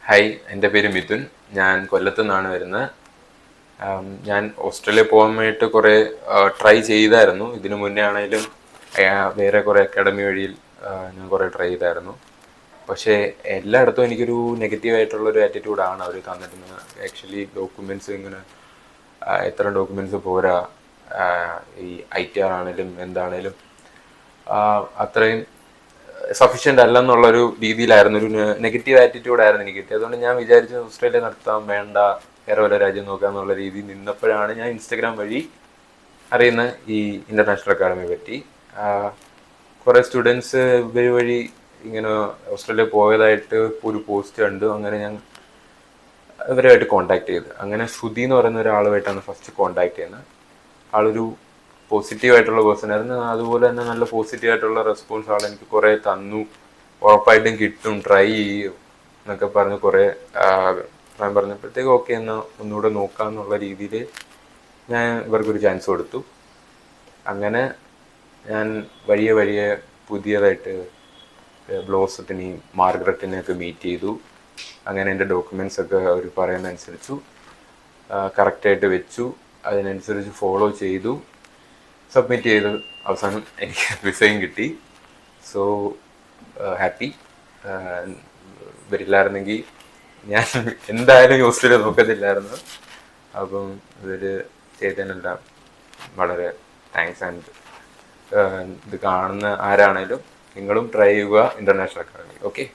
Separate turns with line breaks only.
Hi, എൻ്റെ പേര് മിഥുൻ. ഞാൻ കൊല്ലത്തു നിന്നാണ് വരുന്നത്. ഞാൻ ഓസ്ട്രേലിയ പോകാൻ വേണ്ടിയിട്ട് കുറേ ട്രൈ ചെയ്തായിരുന്നു. ഇതിനു മുന്നേ ആണെങ്കിലും വേറെ കുറേ അക്കാഡമി വഴിയിൽ ഞാൻ കുറേ ട്രൈ ചെയ്തായിരുന്നു. പക്ഷേ എല്ലായിടത്തും എനിക്കൊരു നെഗറ്റീവായിട്ടുള്ളൊരു ആറ്റിറ്റ്യൂഡാണ് അവർ തന്നിരുന്നത്. ആക്ച്വലി ഡോക്യുമെൻറ്റ്സ് ഇങ്ങനെ എത്ര ഡോക്യുമെൻറ്റ്സ് പോരാ, ഈ ITR ആണെങ്കിലും എന്താണേലും അത്രയും സഫീഷ്യൻ്റ് അല്ലെന്നുള്ളൊരു രീതിയിലായിരുന്നു, ഒരു നെഗറ്റീവ് ആറ്റിറ്റ്യൂഡായിരുന്നു എനിക്ക് കിട്ടിയത്. അതുകൊണ്ട് ഞാൻ വിചാരിച്ചു ഓസ്ട്രേലിയ നടത്താൻ വേണ്ട, വേറെ വല്ല രാജ്യം നോക്കുക എന്നുള്ള രീതിയിൽ നിന്നപ്പോഴാണ് ഞാൻ ഇൻസ്റ്റഗ്രാം വഴി അറിയുന്ന ഈ ഇൻ്റർനാഷണൽ അക്കാഡമിയെ പറ്റി. കുറേ സ്റ്റുഡൻസ് ഇവർ വഴി ഇങ്ങനെ ഓസ്ട്രേലിയ പോയതായിട്ട് ഒരു പോസ്റ്റ് കണ്ടു. അങ്ങനെ ഞാൻ ഇവരുമായിട്ട് കോൺടാക്ട് ചെയ്ത്, അങ്ങനെ ശ്രുതി എന്ന് പറയുന്ന ഒരാളുമായിട്ടാണ് ഫസ്റ്റ് കോൺടാക്ട് ചെയ്യുന്നത്. ആളൊരു പോസിറ്റീവായിട്ടുള്ള പേഴ്സൺ ആയിരുന്നു. അതുപോലെ തന്നെ നല്ല പോസിറ്റീവായിട്ടുള്ള റെസ്പോൺസ് ആൾ എനിക്ക് കുറേ തന്നു. ഉറപ്പായിട്ടും കിട്ടും, ട്രൈ ചെയ്യും എന്നൊക്കെ പറഞ്ഞ് കുറേ ഞാൻ പറഞ്ഞപ്പോഴത്തേക്ക് ഓക്കെ എന്നാൽ ഒന്നുകൂടെ നോക്കാമെന്നുള്ള രീതിയിൽ ഞാൻ ഇവർക്കൊരു ചാൻസ് കൊടുത്തു. അങ്ങനെ ഞാൻ വഴിയെ വഴിയെ പുതിയതായിട്ട് ബ്ലോസത്തിനെയും മാർഗ്രറ്റിനെയൊക്കെ മീറ്റ് ചെയ്തു. അങ്ങനെ എൻ്റെ ഡോക്യുമെൻറ്റ്സ് ഒക്കെ അവർ പറയുന്നതനുസരിച്ചു കറക്റ്റായിട്ട് വെച്ചു, അതിനനുസരിച്ച് ഫോളോ ചെയ്തു, സബ്മിറ്റ് ചെയ്ത് അവസാനം എനിക്ക് വിസയും കിട്ടി. So happy. ഇവരില്ലായിരുന്നെങ്കിൽ ഞാൻ എന്തായാലും ഓസ്ട്രേലിയ നോക്കത്തില്ലായിരുന്നു. അപ്പം ഇവർ ചെയ്തതിനെല്ലാം വളരെ താങ്ക്സ്. ആൻഡ് ഇത് കാണുന്ന ആരാണേലും നിങ്ങളും ട്രൈ ചെയ്യുക ഇൻ്റർനാഷണൽ അക്കാഡമി. ഓക്കെ.